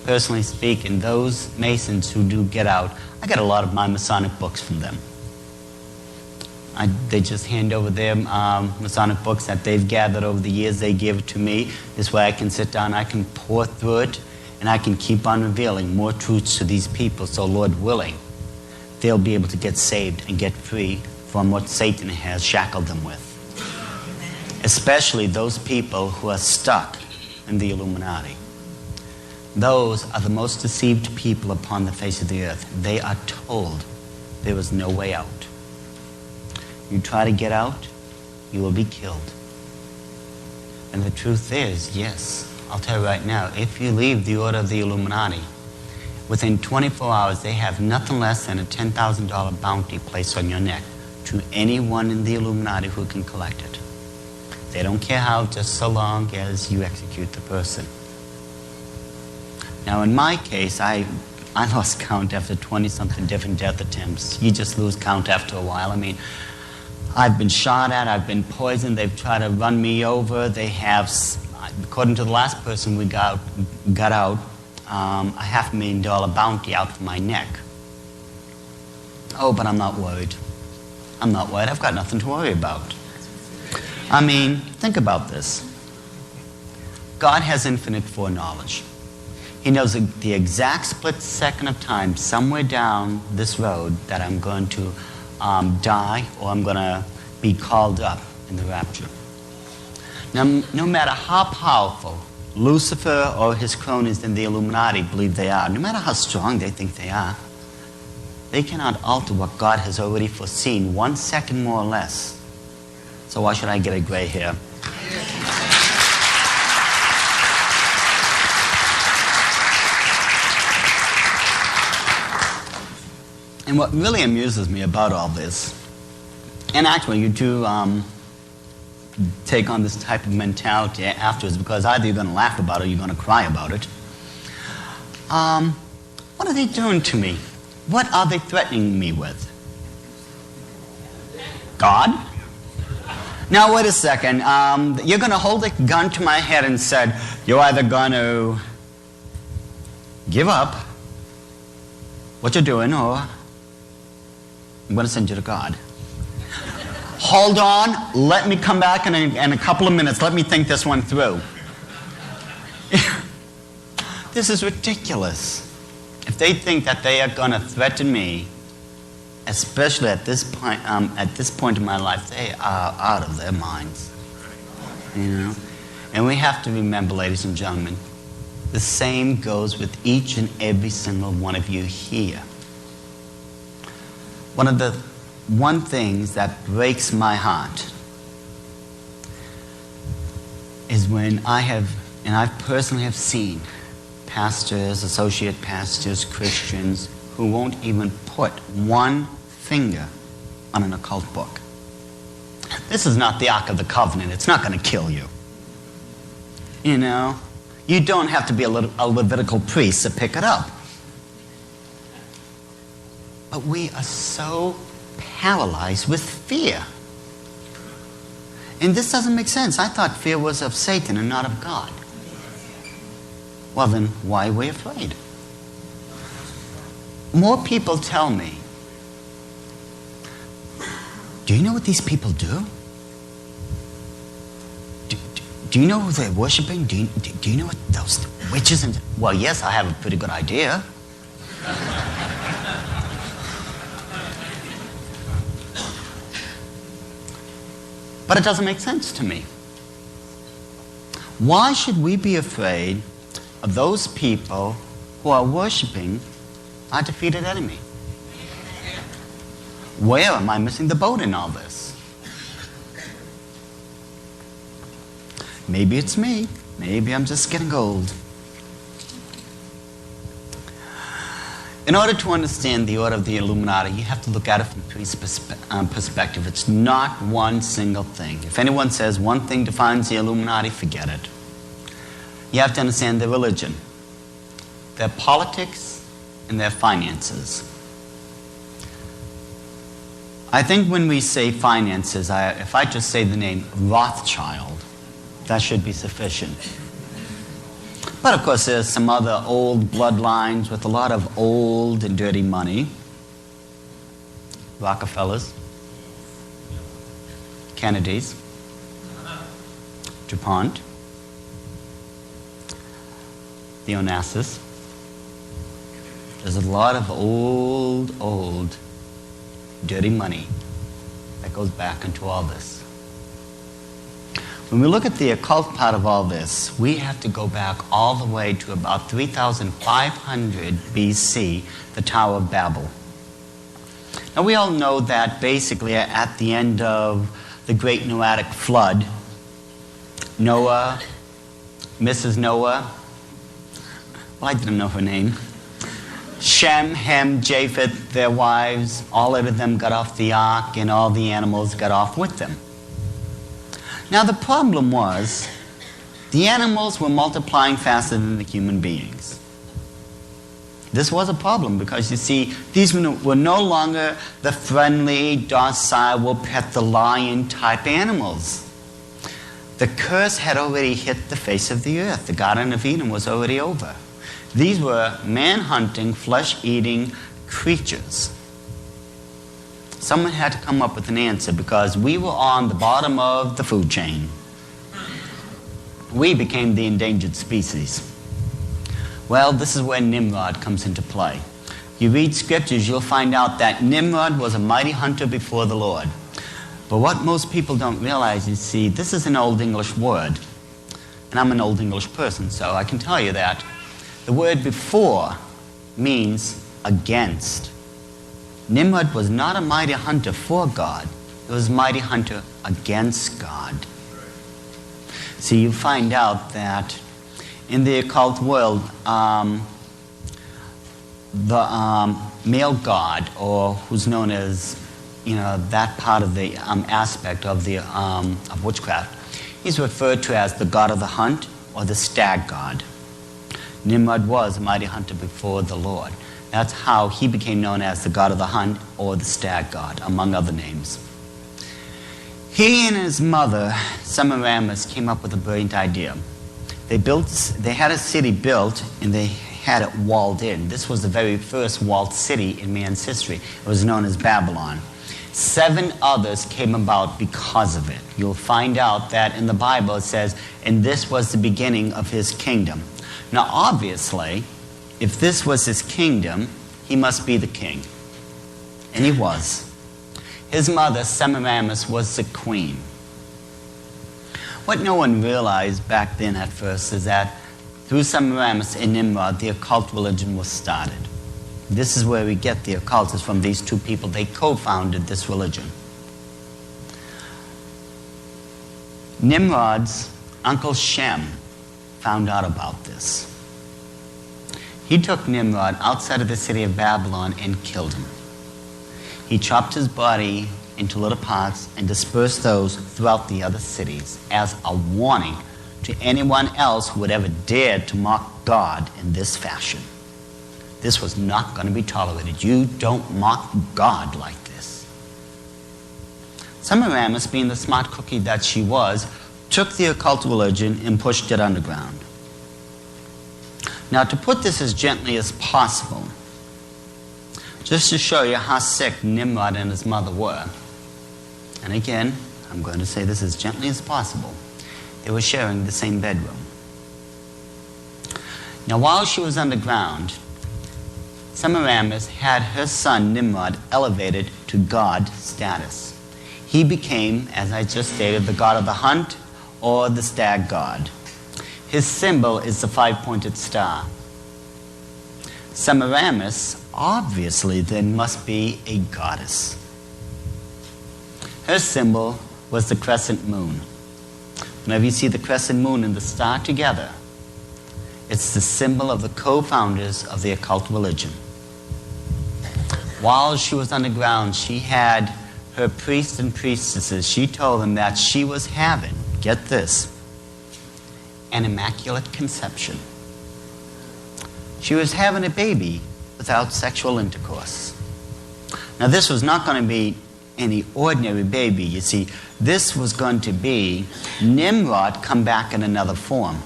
personally speaking, those Masons who do get out, I get a lot of my Masonic books from them. They just hand over their Masonic books that they've gathered over the years. They give it to me. This way I can sit down, I can pour through it, and I can keep on revealing more truths to these people. So Lord willing, they'll be able to get saved and get free from what Satan has shackled them with. Especially those people who are stuck in the Illuminati. Those are the most deceived people upon the face of the earth. They are told there is no way out. You try to get out, you will be killed. And the truth is, yes, I'll tell you right now, if you leave the order of the Illuminati, within 24 hours they have nothing less than a $10,000 bounty placed on your neck to anyone in the Illuminati who can collect it. They don't care how, just so long as you execute the person. Now in my case, I lost count after 20-something different death attempts. You just lose count after a while. I mean, I've been shot at, I've been poisoned, they've tried to run me over. They have, according to the last person we got out, a $500,000 bounty out for my neck. Oh, but I'm not worried. I'm not worried. I've got nothing to worry about. I mean, think about this. God has infinite foreknowledge. He knows the exact split second of time somewhere down this road that I'm going to die or I'm going to be called up in the rapture. Now, no matter how powerful Lucifer or his cronies in the Illuminati believe they are, no matter how strong they think they are, they cannot alter what God has already foreseen 1 second more or less. So why should I get a gray hair? And what really amuses me about all this, and actually you do take on this type of mentality afterwards, because either you're going to laugh about it or you're going to cry about it. What are they doing to me? What are they threatening me with? God? Now wait a second. You're going to hold a gun to my head and said, you're either going to give up what you're doing or I'm going to send you to God. Hold on, let me come back in a couple of minutes. Let me think this one through. This is ridiculous. If they think that they are going to threaten me, especially at this point in my life, they are out of their minds. You know? And we have to remember, ladies and gentlemen, the same goes with each and every single one of you here. One things that breaks my heart is when I personally have seen pastors, associate pastors, Christians who won't even put one finger on an occult book. This is not the Ark of the Covenant. It's not going to kill you. You know, you don't have to be a Levitical priest to pick it up. But we are so paralyzed with fear. And this doesn't make sense. I thought fear was of Satan and not of God. Well then, why are we afraid? More people tell me, do you know what these people do? Do you know who they're worshiping? Do you know what those witches and... Well, yes, I have a pretty good idea. But it doesn't make sense to me. Why should we be afraid of those people who are worshiping our defeated enemy? Where am I missing the boat in all this? Maybe it's me. Maybe I'm just getting old. In order to understand the order of the Illuminati, you have to look at it from three perspectives. It's not one single thing. If anyone says one thing defines the Illuminati, forget it. You have to understand their religion, their politics, and their finances. I think when we say finances, if I just say the name Rothschild, that should be sufficient. But of course there's some other old bloodlines with a lot of old and dirty money. Rockefellers, Kennedys, DuPont, the Onassis. There's a lot of old, dirty money that goes back into all this. When we look at the occult part of all this, we have to go back all the way to about 3,500 BC, the Tower of Babel. Now we all know that basically at the end of the Great Noatic Flood, Noah, Mrs. Noah, well, I didn't know her name, Shem, Ham, Japheth, their wives, all of them got off the ark and all the animals got off with them. Now the problem was, the animals were multiplying faster than the human beings. This was a problem because, you see, these were no longer the friendly, docile, will pet the lion type animals. The curse had already hit the face of the earth. The Garden of Eden was already over. These were man-hunting, flesh-eating creatures. Someone had to come up with an answer because we were on the bottom of the food chain. We became the endangered species. Well, this is where Nimrod comes into play. You read scriptures, you'll find out that Nimrod was a mighty hunter before the Lord. But what most people don't realize, you see, this is an Old English word. And I'm an Old English person, so I can tell you that. The word before means against. Nimrod was not a mighty hunter for God. He was a mighty hunter against God. So you find out that in the occult world, the male god, or who's known as, that part of the aspect of the of witchcraft, he's referred to as the god of the hunt or the stag god. Nimrod was a mighty hunter before the Lord. That's how he became known as the god of the hunt or the stag god, among other names. He and his mother, Semiramis, came up with a brilliant idea. They had a city built and they had it walled in. This was the very first walled city in man's history. It was known as Babylon. 7 others came about because of it. You'll find out that in the Bible it says, and this was the beginning of his kingdom. Now obviously, if this was his kingdom, he must be the king. And he was. His mother, Semiramis, was the queen. What no one realized back then at first is that through Semiramis and Nimrod, the occult religion was started. This is where we get the occult, is from these 2 people. They co-founded this religion. Nimrod's uncle Shem found out about this. He took Nimrod outside of the city of Babylon and killed him. He chopped his body into little parts and dispersed those throughout the other cities as a warning to anyone else who would ever dare to mock God in this fashion. This was not going to be tolerated. You don't mock God like this. Semiramis, being the smart cookie that she was, took the occult religion and pushed it underground. Now, to put this as gently as possible, just to show you how sick Nimrod and his mother were, and again, I'm going to say this as gently as possible, they were sharing the same bedroom. Now, while she was underground, Semiramis had her son Nimrod elevated to God status. He became, as I just stated, the god of the hunt or the stag god. His symbol is the 5-pointed star. Semiramis obviously then must be a goddess. Her symbol was the crescent moon. Whenever you see the crescent moon and the star together, it's the symbol of the co-founders of the occult religion. While she was underground, she had her priests and priestesses. She told them that she was having, get this, an immaculate conception. She was having a baby without sexual intercourse. Now this was not going to be any ordinary baby, you see. This was going to be Nimrod come back in another form.